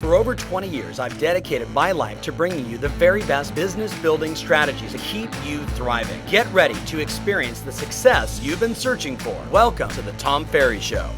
For over 20 years, I've dedicated my life to bringing you the very best business building strategies to keep you thriving. Get ready to experience the success you've been searching for. Welcome to the Tom Ferry Show.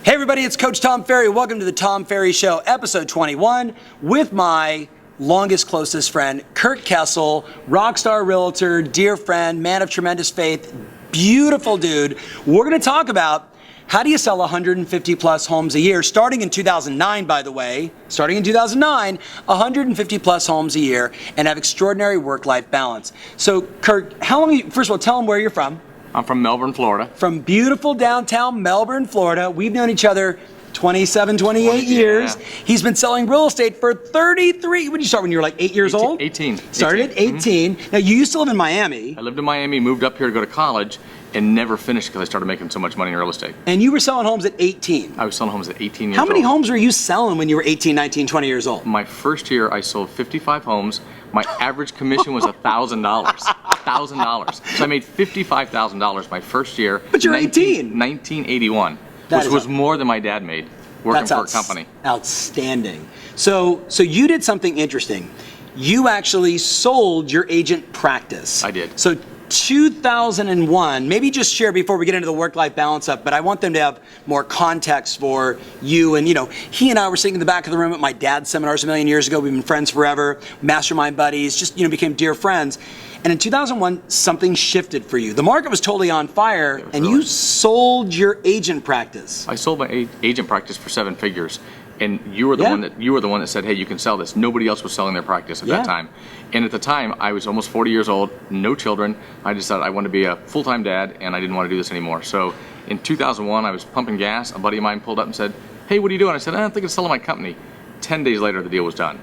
Hey everybody, it's Coach Tom Ferry. Welcome to the Tom Ferry Show, episode 21, with my longest, closest friend, Kurt Kessel, rockstar realtor, dear friend, man of tremendous faith, beautiful dude. We're going to talk about how do you sell 150 plus homes a year, starting in 2009, by the way, 150 plus homes a year, and have extraordinary work-life balance. So, Kurt, how long, first of all, tell them where you're from. I'm from Melbourne, Florida. From beautiful downtown Melbourne, Florida. We've known each other 27, 28 years. Yeah. He's been selling real estate for 33. When did you start, when you were like 8 years old? 18. Started at 18. Now, you used to live in Miami. I lived in Miami, moved up here to go to college, and never finished because I started making so much money in real estate. And you were selling homes at 18. I was selling homes at 18 years old. How many homes were you selling when you were 18, 19, 20 years old? My first year, I sold 55 homes. My average commission was $1,000. $1,000. So I made $55,000 my first year. But you're 18. 1981, which was more than my dad made working for a company. Outstanding. So you did something interesting. You actually sold your agent practice. I did. So 2001, maybe just share before we get into the work-life balance up, but I want them to have more context for you. And, you know, he and I were sitting in the back of the room at my dad's seminars a million years ago. We've been friends forever, mastermind buddies, just, you know, became dear friends. And in 2001, something shifted for you. The market was totally on fire, and you sold your agent practice. I sold my agent practice for 7 figures. And you were the one that said, hey, you can sell this. Nobody else was selling their practice at that time. And at the time, I was almost 40 years old, no children. I decided I wanted to be a full-time dad, and I didn't want to do this anymore. So in 2001, I was pumping gas. A buddy of mine pulled up and said, hey, what are you doing? I said, I don't think I'm selling my company. 10 days later, the deal was done.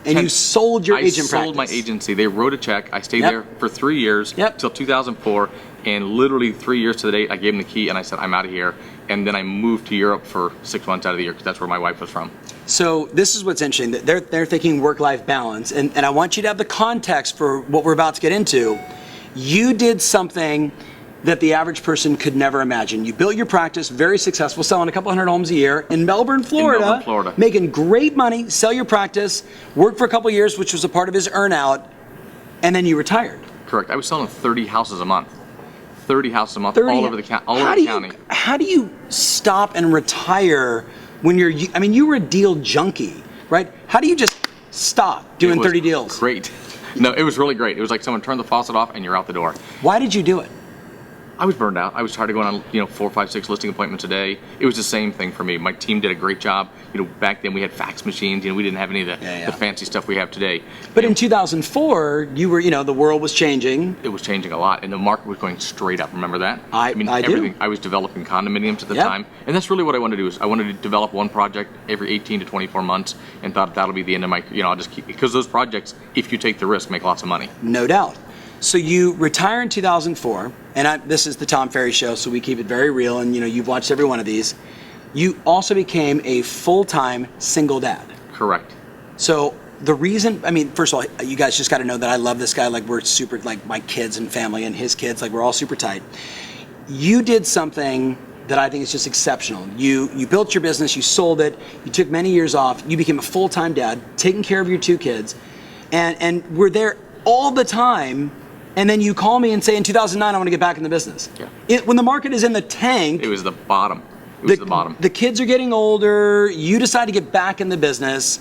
And you sold your agent practice. I sold my agency. They wrote a check. I stayed there for 3 years till 2004. And literally 3 years to the date, I gave them the key and I said, I'm out of here. And then I moved to Europe for 6 months out of the year because that's where my wife was from. So this is what's interesting. They're thinking work-life balance. And I want you to have the context for what we're about to get into. You did something that the average person could never imagine. You built your practice, very successful, selling a couple hundred homes a year in Melbourne, Florida. Making great money, sell your practice, worked for a couple years, which was a part of his earnout, and then you retired. Correct. I was selling 30 houses a month. 30 houses a month all over the county. How do you stop and retire when you were a deal junkie, right? How do you just stop doing 30 deals? Great. No, it was really great. It was like someone turned the faucet off and you're out the door. Why did you do it? I was burned out. I was tired of going on, 4, 5, 6 listing appointments a day. It was the same thing for me. My team did a great job. Back then we had fax machines. We didn't have any of the fancy stuff we have today. But in 2004, you were, the world was changing. It was changing a lot, and the market was going straight up. Remember that? I everything. do. I was developing condominiums at the time, and that's really what I wanted to do. Is I wanted to develop one project every 18 to 24 months, and thought that'll be the end of my. I'll just keep because those projects, if you take the risk, make lots of money. No doubt. So you retire in 2004, and this is the Tom Ferry Show, so we keep it very real, and you've watched every one of these. You also became a full-time single dad. Correct. So the reason, first of all, you guys just got to know that I love this guy, like we're super, like my kids and family and his kids, like we're all super tight. You did something that I think is just exceptional. You built your business, you sold it, you took many years off, you became a full-time dad, taking care of your 2 kids, and we're there all the time. And then you call me and say, in 2009, I want to get back in the business. Yeah. When the market is in the tank. It was the bottom. The kids are getting older. You decide to get back in the business.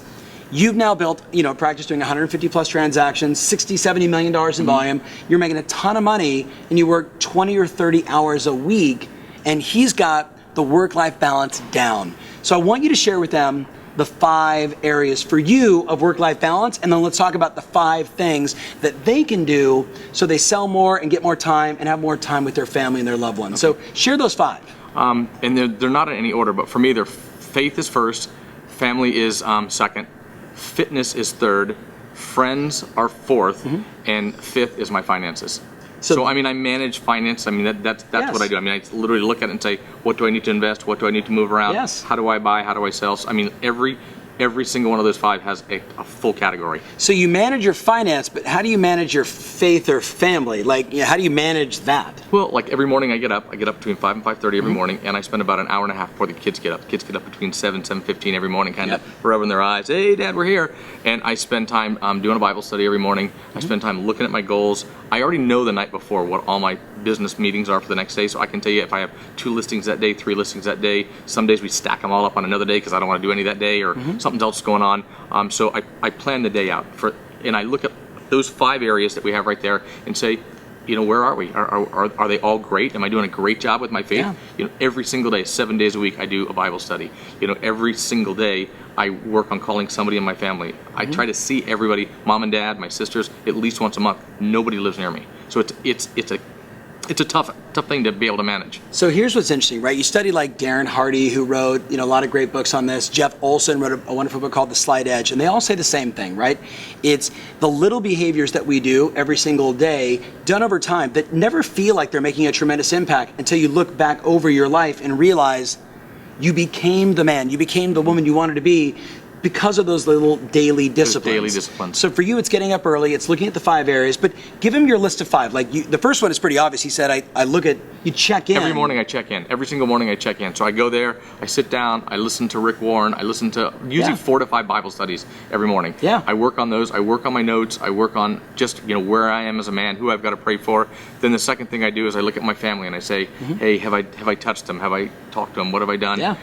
You've now built, a practice doing 150 plus transactions, $60, $70 million in volume. You're making a ton of money, and you work 20 or 30 hours a week. And he's got the work-life balance down. So I want you to share with them the 5 areas for you of work-life balance, and then let's talk about the 5 things that they can do so they sell more and get more time and have more time with their family and their loved ones. Okay. So share those 5. And they're not in any order, but for me, faith is first, family is second, fitness is third, friends are fourth, and 5th is my finances. So I manage finance. That's what I do. I literally look at it and say, what do I need to invest? What do I need to move around? Yes. How do I buy? How do I sell? So, every every single one of those 5 has a full category. So you manage your finance, but how do you manage your faith or family? Like, how do you manage that? Well, like every morning I get up between 5 and 5:30 every morning, and I spend about an hour and a half before the kids get up. The kids get up between 7:15 every morning, kind of rubbing their eyes. Hey, Dad, we're here. And I spend time doing a Bible study every morning. I spend time looking at my goals. I already know the night before what all my business meetings are for the next day, so I can tell you if I have 2 listings that day, 3 listings that day. Some days we stack them all up on another day because I don't want to do any that day, or something else is going on. So I plan the day out and I look at those 5 areas that we have right there and say, where are we? Are they all great? Am I doing a great job with my faith? Yeah. Every single day, 7 days a week, I do a Bible study. Every single day, I work on calling somebody in my family. I try to see everybody, mom and dad, my sisters, at least once a month. Nobody lives near me, so it's a tough thing to be able to manage. So here's what's interesting, right? You study like Darren Hardy, who wrote a lot of great books on this. Jeff Olson wrote a wonderful book called The Slight Edge, and they all say the same thing, right? It's the little behaviors that we do every single day, done over time, that never feel like they're making a tremendous impact until you look back over your life and realize you became the man, you became the woman you wanted to be because of those little daily disciplines. So for you, it's getting up early, it's looking at the 5 areas, but give him your list of 5. Like the first one is pretty obvious. He said, you check in. Every morning I check in. Every single morning I check in. So I go there, I sit down, I listen to Rick Warren, I listen to usually 4 to 5 Bible studies every morning. Yeah. I work on those, I work on my notes, I work on just, where I am as a man, who I've got to pray for. Then the second thing I do is I look at my family and I say, hey, have I touched them? Have I talked to them? What have I done? Yeah.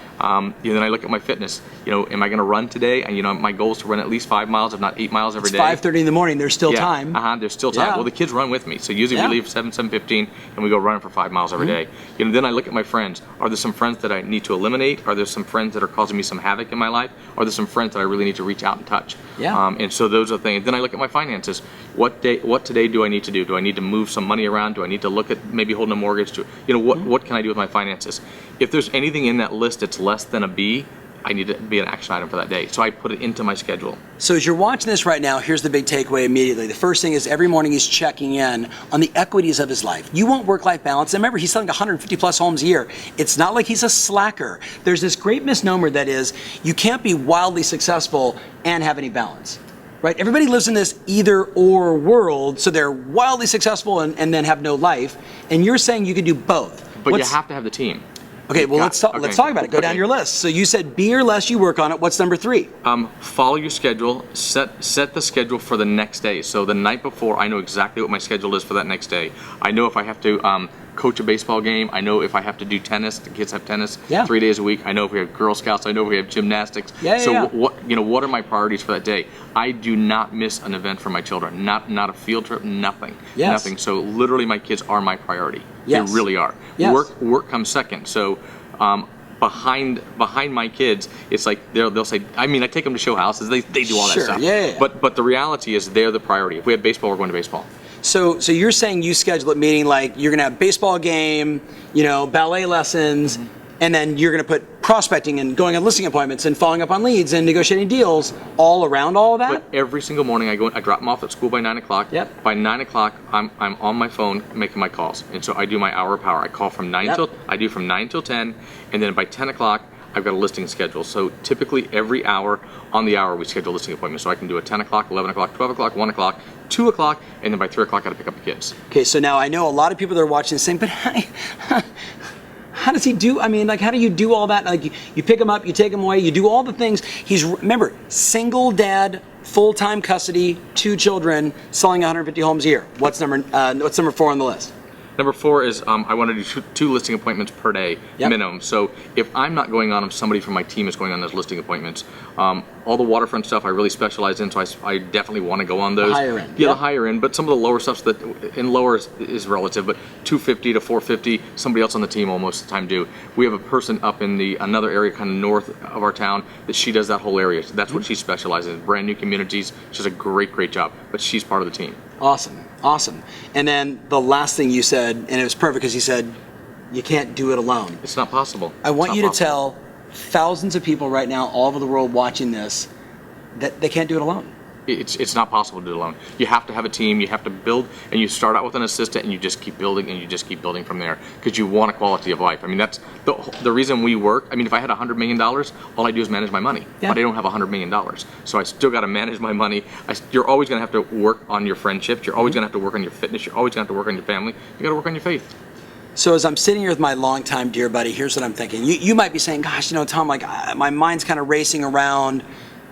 Then I look at my fitness. Am I going to run today? And my goal is to run at least 5 miles, if not 8 miles every day. 5:30 in the morning. There's still time. There's still time. Yeah. Well, the kids run with me, so usually we leave 7:15, and we go running for 5 miles every day. Then I look at my friends. Are there some friends that I need to eliminate? Are there some friends that are causing me some havoc in my life? Are there some friends that I really need to reach out and touch? Yeah. And so those are the things. Then I look at my finances. What today do I need to do? Do I need to move some money around? Do I need to look at maybe holding a mortgage? What can I do with my finances? If there's anything in that list that's less than a B, I need to be an action item for that day. So I put it into my schedule. So as you're watching this right now, here's the big takeaway immediately. The first thing is every morning he's checking in on the equities of his life. You want work-life balance. And remember, he's selling 150 plus homes a year. It's not like he's a slacker. There's this great misnomer that is, you can't be wildly successful and have any balance. Right? Everybody lives in this either or world, so they're wildly successful and then have no life. And you're saying you can do both. But you have to have the team. Okay, well, let's talk about it. Go down your list. So you said B or less, you work on it. What's number 3? Follow your schedule. Set the schedule for the next day. So the night before, I know exactly what my schedule is for that next day. I know if I have to coach a baseball game. I know if I have to do tennis. The kids have tennis 3 days a week. I know if we have Girl Scouts. I know if we have gymnastics. What are my priorities for that day? I do not miss an event for my children. Not a field trip. Nothing. Yes. Nothing. So literally, my kids are my priority. Yes. They really are. Yes. Work comes second. So behind my kids, it's like they'll say, I take them to show houses. They do all that stuff. Yeah. But the reality is they're the priority. If we have baseball, we're going to baseball. So you're saying you schedule a meeting like you're going to have baseball game, ballet lessons, and then you're going to put prospecting and going on listing appointments and following up on leads and negotiating deals all around all of that? But every single morning I drop them off at school by 9 o'clock. Yep. By 9 o'clock, I'm on my phone making my calls. And so I do my hour of power. I call from 9 till 10, and then by 10 o'clock, I've got a listing schedule. So typically every hour on the hour we schedule listing appointments. So I can do a 10 o'clock, 11 o'clock, 12 o'clock, 1 o'clock, 2 o'clock, and then by 3 o'clock I got to pick up the kids. Okay, so now I know a lot of people that are watching this saying, but how does he do? How do you do all that? Like you pick him up, you take him away, you do all the things. Remember, single dad, full-time custody, 2 children, selling 150 homes a year. What's number 4 on the list? Number 4 is I want to do 2 listing appointments per day minimum. So if I'm not going on them, somebody from my team is going on those listing appointments. All the waterfront stuff I really specialize in, so I definitely want to go on those. The higher end. Yeah, the higher end, but some of the lower stuff lower is relative, but 250 to 450, somebody else on the team will most of the time do. We have a person up in another area kind of north of our town that she does that whole area. So that's what she specializes in, brand new communities. She does a great job, but she's part of the team. Awesome. And then the last thing you said, and it was perfect because you said, you can't do it alone. It's not possible. I want you to tell thousands of people right now all over the world watching this that they can't do it alone. it's not possible to do it alone. You have to have a team, you have to build, and you start out with an assistant and you just keep building and you just keep building from there because you want a quality of life. I mean, that's the reason we work. I mean, if I had $100 million, all I do is manage my money, but I don't have $100 million. So I still got to manage my money. You're always going to have to work on your friendships. You're always going to have to work on your fitness. You're always going to have to work on your family. You got to work on your faith. So as I'm sitting here with my longtime dear buddy, here's what I'm thinking. You might be saying, gosh, Tom, like my mind's kind of racing around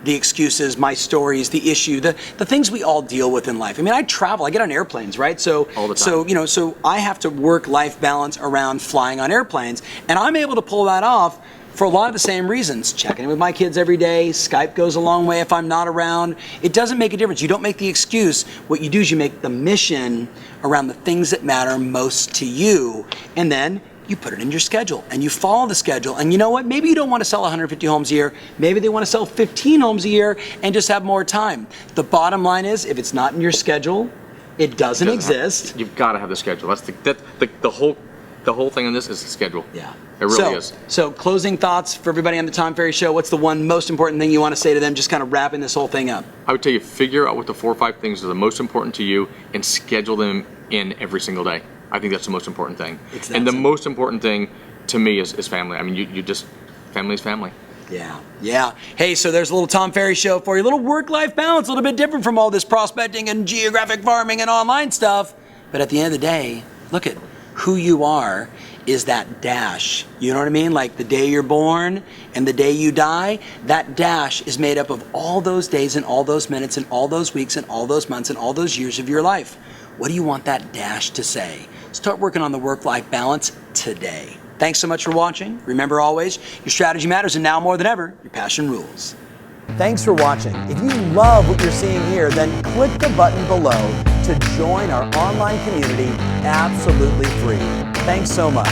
the excuses, my stories, the issue, the things we all deal with in life. I mean, I travel, I get on airplanes, right? So, all the time. So I have to work-life balance around flying on airplanes, and I'm able to pull that off for a lot of the same reasons. Checking in with my kids every day, Skype goes a long way if I'm not around. It doesn't make a difference. You don't make the excuse. What you do is you make the mission around the things that matter most to you, and then you put it in your schedule and you follow the schedule. And you know what? Maybe you don't want to sell 150 homes a year. Maybe they want to sell 15 homes a year and just have more time. The bottom line is, if it's not in your schedule, it doesn't exist. You've got to have the schedule. That's the whole thing on this is the schedule. Yeah. It really is. So closing thoughts for everybody on the Tom Ferry Show. What's the one most important thing you want to say to them, just kind of wrapping this whole thing up? I would tell you, figure out what the 4 or 5 things are the most important to you and schedule them in every single day. I think that's the most important thing. And the most important thing to me is family. I mean, you just, family's family. Yeah. Hey, so there's a little Tom Ferry Show for you. A little work-life balance, a little bit different from all this prospecting and geographic farming and online stuff. But at the end of the day, look at who you are is that dash. You know what I mean? Like the day you're born and the day you die, that dash is made up of all those days and all those minutes and all those weeks and all those months and all those years of your life. What do you want that dash to say? Start working on the work-life balance today. Thanks so much for watching. Remember always, your strategy matters, and now more than ever, your passion rules. Thanks for watching. If you love what you're seeing here, then click the button below to join our online community absolutely free. Thanks so much.